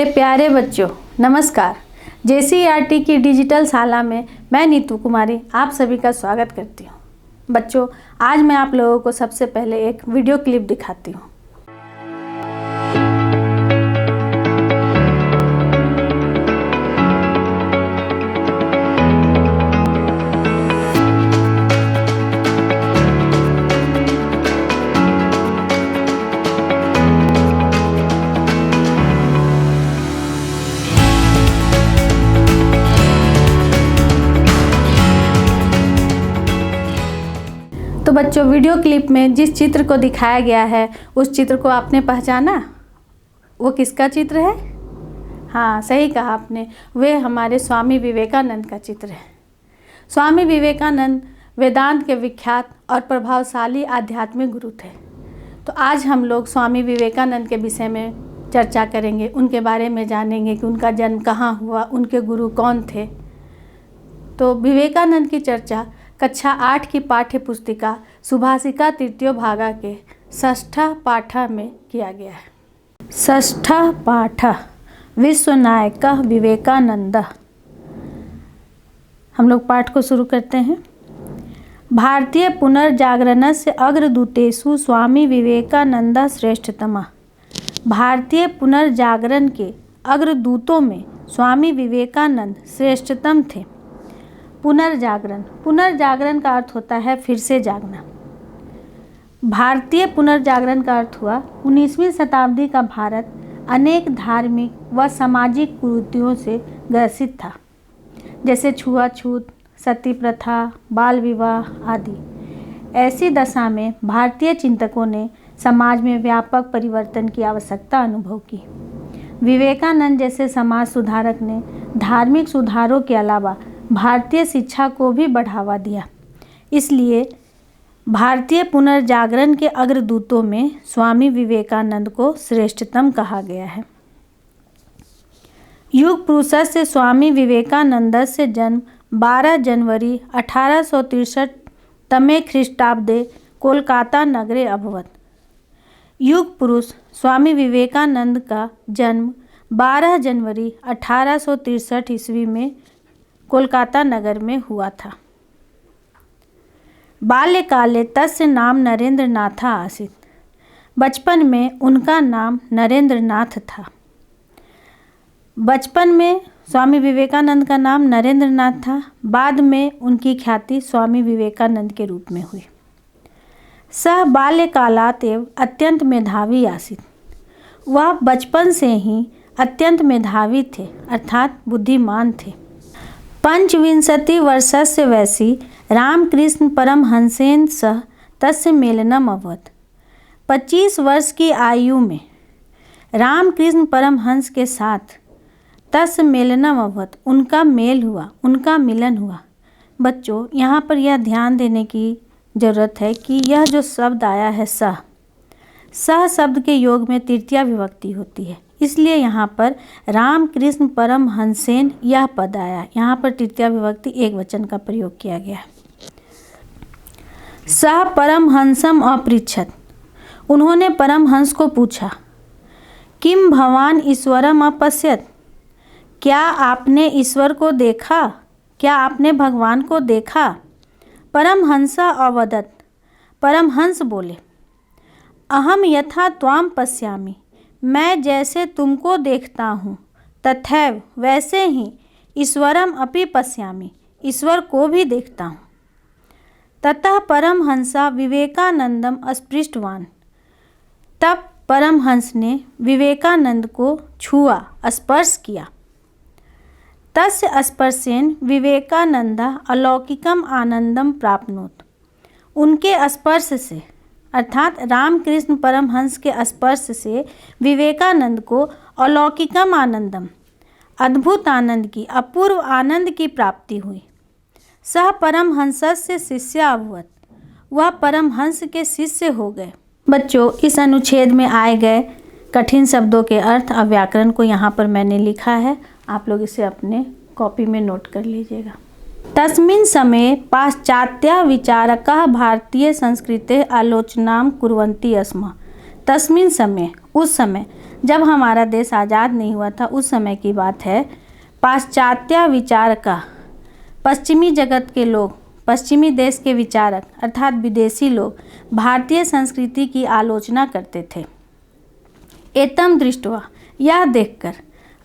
मेरे प्यारे बच्चों, नमस्कार। JCERT की डिजिटल शाला में मैं नीतू कुमारी आप सभी का स्वागत करती हूँ। बच्चों, आज मैं आप लोगों को सबसे पहले एक वीडियो क्लिप दिखाती हूँ। तो बच्चों, वीडियो क्लिप में जिस चित्र को दिखाया गया है उस चित्र को आपने पहचाना? वो किसका चित्र है? हाँ, सही कहा आपने, वे हमारे स्वामी विवेकानंद का चित्र है। स्वामी विवेकानंद वेदांत के विख्यात और प्रभावशाली आध्यात्मिक गुरु थे। तो आज हम लोग स्वामी विवेकानंद के विषय में चर्चा करेंगे, उनके बारे में जानेंगे कि उनका जन्म कहाँ हुआ, उनके गुरु कौन थे। तो विवेकानंद की चर्चा कक्षा 8 की पाठ्य पुस्तिका सुभाषिका तृतीय भागा के षष्ठ पाठ में किया गया है। षष्ठ पाठ विश्वनायक विवेकानंद। हम लोग पाठ को शुरू करते हैं। भारतीय पुनर्जागरणस्य अग्रदूतेषु स्वामी विवेकानंद श्रेष्ठतम। भारतीय पुनर्जागरण के अग्रदूतों में स्वामी विवेकानंद श्रेष्ठतम थे। पुनर्जागरण का अर्थ होता है फिर से जागना। भारतीय पुनर्जागरण का अर्थ हुआ 19वीं शताब्दी का भारत अनेक धार्मिक व सामाजिक कुरीतियों से ग्रसित था, जैसे छुआछूत, सती प्रथा, बाल विवाह आदि। ऐसी दशा में भारतीय चिंतकों ने समाज में व्यापक परिवर्तन की आवश्यकता अनुभव की। विवेकानंद जैसे समाज सुधारक ने धार्मिक सुधारों के अलावा भारतीय शिक्षा को भी बढ़ावा दिया। इसलिए भारतीय पुनर्जागरण के अग्रदूतों में स्वामी विवेकानंद को श्रेष्ठतम कहा गया है। युग पुरुष से स्वामी विवेकानंद से जन्म 12 जनवरी 1863 तमे ख्रीष्टाब्दे कोलकाता नगरे अभवत। युग पुरुष स्वामी विवेकानंद का जन्म 12 जनवरी 1863 ईस्वी में कोलकाता नगर में हुआ था। बाल्यकाले तस्य नाम नरेंद्र नाथ आसीत्। बचपन में उनका नाम नरेंद्र नाथ था। बचपन में स्वामी विवेकानंद का नाम नरेंद्र नाथ था। बाद में उनकी ख्याति स्वामी विवेकानंद के रूप में हुई। सह बाल्यकालात् एव अत्यंत मेधावी आसीत्। वह बचपन से ही अत्यंत मेधावी थे, अर्थात बुद्धिमान थे। 25 वर्षस्य वयसि रामकृष्ण परमहंसेन सह तस्य मेलनम अभवत्। 25 वर्ष की आयु में रामकृष्ण परमहंस के साथ तस्य मेलनम अभवत्, उनका मेल हुआ, उनका मिलन हुआ। बच्चों, यहाँ पर यह ध्यान देने की ज़रूरत है कि यह जो शब्द आया है सह शब्द के योग में तृतीया विभक्ति होती है, इसलिए यहाँ पर रामकृष्ण परमहंसेन यह पद आया। यहाँ पर तृतीया विभक्ति एक वचन का प्रयोग किया गया है। सह परमहंसम अपृच्छत। उन्होंने परमहंस को पूछा, किम भवान ईश्वरम अपश्यत। क्या आपने ईश्वर को देखा? क्या आपने भगवान को देखा? परमहंसा अवदत। परमहंस बोले, अहम यथा त्वाम पश्यामि। मैं जैसे तुमको देखता हूँ, तथैव वैसे ही ईश्वरम अपि पश्यामि, ईश्वर को भी देखता हूँ। ततः परमहंसा विवेकानंदम स्पृष्टवान। तब परमहंस ने विवेकानंद को छुआ, स्पर्श किया। तस्य स्पर्शेन विवेकानंद अलौकिकम आनंदम प्राप्नोत। उनके स्पर्श से, अर्थात रामकृष्ण परमहंस के स्पर्श से विवेकानंद को अलौकिकम आनंदम, अद्भुत आनंद की, अपूर्व आनंद की प्राप्ति हुई। सह परमहंस से शिष्य अभवत। वह परमहंस के शिष्य हो गए। बच्चों, इस अनुच्छेद में आए गए कठिन शब्दों के अर्थ और व्याकरण को यहाँ पर मैंने लिखा है, आप लोग इसे अपने कॉपी में नोट कर लीजिएगा। तस्मिन् समये पाश्चात्य विचारकाः भारतीय संस्कृतेः आलोचनां कुर्वन्ति स्म। तस्मिन् समय, उस समय जब हमारा देश आज़ाद नहीं हुआ था उस समय की बात है, पाश्चात्य विचार का पश्चिमी जगत के लोग, पश्चिमी देश के विचारक अर्थात विदेशी लोग भारतीय संस्कृति की आलोचना करते थे। एतम दृष्ट्वा, यह देखकर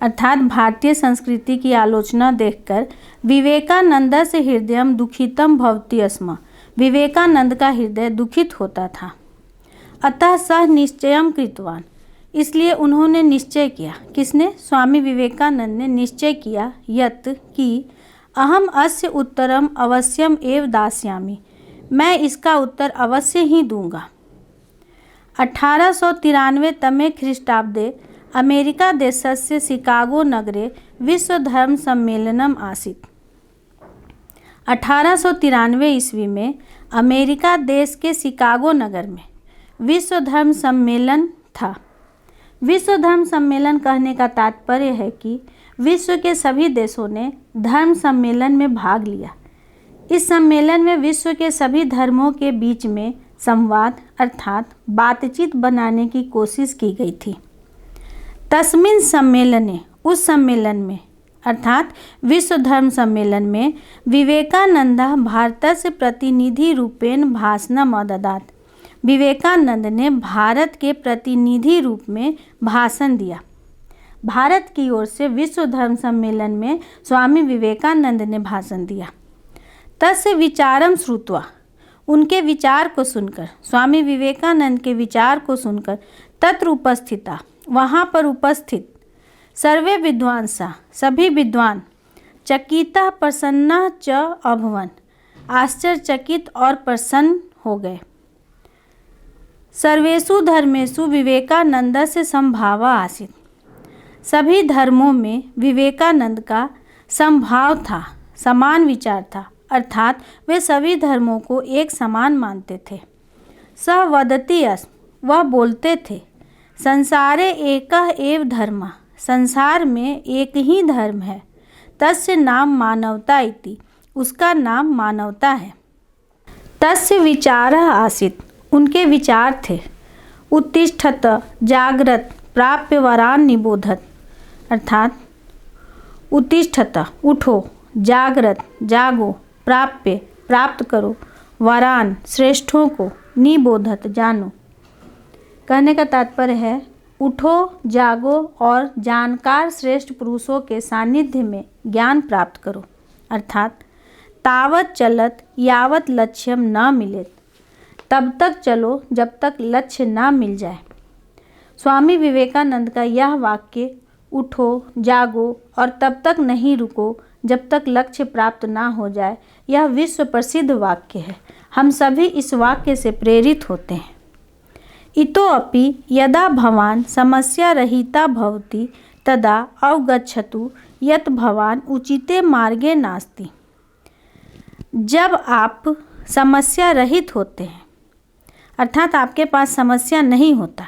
अर्थात भारतीय संस्कृति की आलोचना देखकर विवेकानंद से हृदयम दुखितम भवति स्म, विवेकानंद का हृदय दुखित होता था। अतः सह निश्चयम कृतवान, इसलिए उन्होंने निश्चय किया। किसने? स्वामी विवेकानंद ने निश्चय किया यत कि अहम अस्य उत्तरम अवश्यम एव दास्यामि, मैं इसका उत्तर अवश्य ही दूंगा। 1893 तमे ख्रीष्टाब्दे अमेरिका देशस्य शिकागो नगरे विश्व धर्म सम्मेलनम आसीत्। 1893 ईस्वी में अमेरिका देश के शिकागो नगर में विश्व धर्म सम्मेलन था। विश्व धर्म सम्मेलन कहने का तात्पर्य है कि विश्व के सभी देशों ने धर्म सम्मेलन में भाग लिया। इस सम्मेलन में विश्व के सभी धर्मों के बीच में संवाद अर्थात बातचीत बनाने की कोशिश की गई थी। तस्मिन् सम्मेलने, उस सम्मेलन में अर्थात विश्व धर्म सम्मेलन में विवेकानंद भारतस्य प्रतिनिधि रूपेण भाषणम अददात्, विवेकानंद ने भारत के प्रतिनिधि रूप में भाषण दिया। भारत की ओर से विश्व धर्म सम्मेलन में स्वामी विवेकानंद ने भाषण दिया। तस्य विचारम श्रुत्वा, उनके विचार को सुनकर, स्वामी विवेकानंद के विचार को सुनकर तत्र उपस्थिता, वहाँ पर उपस्थित सर्वे विद्वांसा, सभी विद्वान चकिता प्रसन्ना च अभवन, आश्चर्यचकित और प्रसन्न हो गए। सर्वेषु धर्मेषु विवेकानंद से समभावा आसीत्, सभी धर्मों में विवेकानंद का समभाव था, समान विचार था, अर्थात वे सभी धर्मों को एक समान मानते थे। सः वदति अस्म, वह बोलते थे, संसारे एकः एव धर्मः, संसार में एक ही धर्म है। तस्य नाम मानवता इति, उसका नाम मानवता है। तस्य विचारः आसीत्, उनके विचार थे। उत्तिष्ठत, जागृत, प्राप्य वरान निबोधत, अर्थात उत्तिष्ठत, उठो, जागृत, जागो, प्राप्य, प्राप्त करो, वरान, श्रेष्ठों को, निबोधत, जानो। कहने का तात्पर्य है उठो, जागो और जानकार श्रेष्ठ पुरुषों के सानिध्य में ज्ञान प्राप्त करो, अर्थात तावत चलत यावत लक्ष्यम न मिलेत, तब तक चलो जब तक लक्ष्य ना मिल जाए। स्वामी विवेकानंद का यह वाक्य उठो, जागो और तब तक नहीं रुको जब तक लक्ष्य प्राप्त ना हो जाए, यह विश्व प्रसिद्ध वाक्य है। हम सभी इस वाक्य से प्रेरित होते हैं। इतोऽपि यदा भवान समस्या रहिता भवति तदा अवगच्छतु यत् भवान उचिते मार्गे नास्ति, जब आप समस्या रहित होते हैं अर्थात आपके पास समस्या नहीं होता,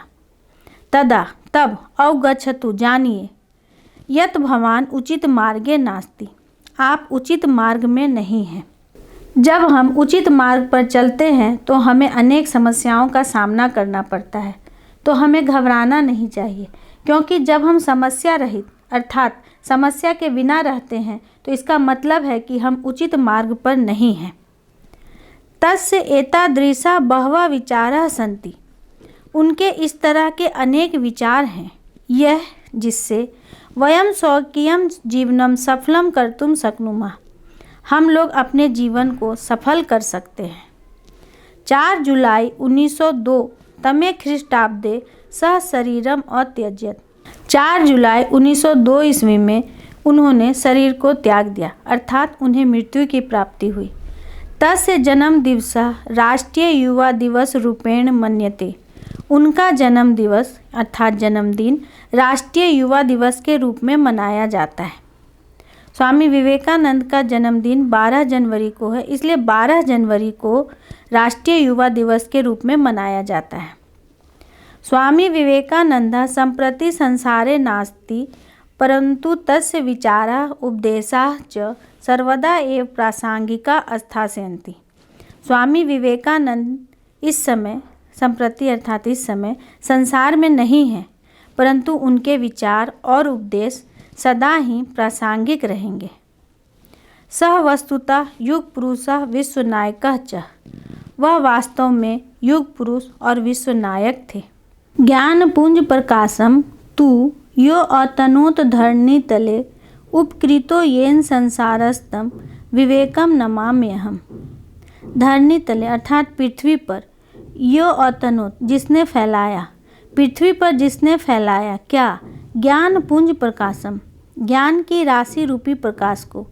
तदा तब अवगच्छतु जानिए, यत् भवान उचित मार्गे नास्ति, आप उचित मार्ग में नहीं हैं। जब हम उचित मार्ग पर चलते हैं तो हमें अनेक समस्याओं का सामना करना पड़ता है, तो हमें घबराना नहीं चाहिए, क्योंकि जब हम समस्या रहित अर्थात समस्या के बिना रहते हैं तो इसका मतलब है कि हम उचित मार्ग पर नहीं हैं। तस्य एतादृशा बहवः विचाराः सन्ति, उनके इस तरह के अनेक विचार हैं, यह जिससे वयम स्वकीयं जीवनम सफलम कर्तुम शक्नुमः, हम लोग अपने जीवन को सफल कर सकते हैं। 4 जुलाई 1902 तमे ख्रीष्टाब्दे सह शरीरम अत्यज्यत, 4 जुलाई 1902 ईस्वी में उन्होंने शरीर को त्याग दिया, अर्थात उन्हें मृत्यु की प्राप्ति हुई। तस्य जन्म दिवसः राष्ट्रीय युवा दिवस रूपेण मन्यते, उनका जन्म दिवस अर्थात जन्मदिन राष्ट्रीय युवा दिवस के रूप में मनाया जाता है। स्वामी विवेकानंद का जन्मदिन 12 जनवरी को है, इसलिए 12 जनवरी को राष्ट्रीय युवा दिवस के रूप में मनाया जाता है। स्वामी विवेकानंद संप्रति संसारे नास्ति, परंतु तस्य विचाराः उपदेशाः च सर्वदा एव प्रासंगिका स्थास्यन्ति। स्वामी विवेकानंद इस समय संप्रति अर्थात इस समय संसार में नहीं है, परंतु उनके विचार और उपदेश सदा ही प्रासंगिक रहेंगे। सह वस्तुतः युग पुरुषः विश्वनायकः च, वह वास्तव में युग पुरुष और विश्वनायक थे। ज्ञान पुंज प्रकाशम तु यो अतनोत धरणी तले उपकृतो येन संसारस्तम विवेकम नमाम्यहम्। धरणी तले अर्थात पृथ्वी पर, यो अतनोत जिसने फैलाया, पृथ्वी पर जिसने फैलाया क्या, ज्ञान पुंज प्रकाशम ज्ञान की राशि रूपी प्रकाश को,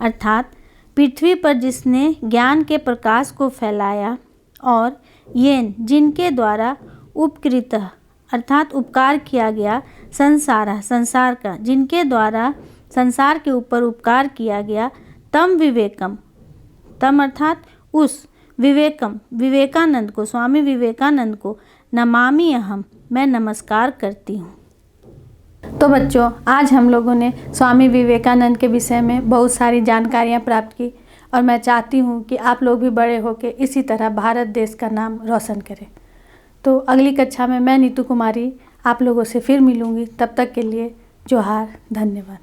अर्थात पृथ्वी पर जिसने ज्ञान के प्रकाश को फैलाया, और येन जिनके द्वारा उपकृत अर्थात उपकार किया गया, संसार का जिनके द्वारा संसार के ऊपर उपकार किया गया, तम विवेकम तम अर्थात उस विवेकम विवेकानंद को, स्वामी विवेकानंद को नमामि अहम मैं नमस्कार करती हूँ। तो बच्चों, आज हम लोगों ने स्वामी विवेकानंद के विषय में बहुत सारी जानकारियाँ प्राप्त की और मैं चाहती हूँ कि आप लोग भी बड़े होकर इसी तरह भारत देश का नाम रोशन करें। तो अगली कक्षा में मैं नीतू कुमारी आप लोगों से फिर मिलूँगी। तब तक के लिए जोहार, धन्यवाद।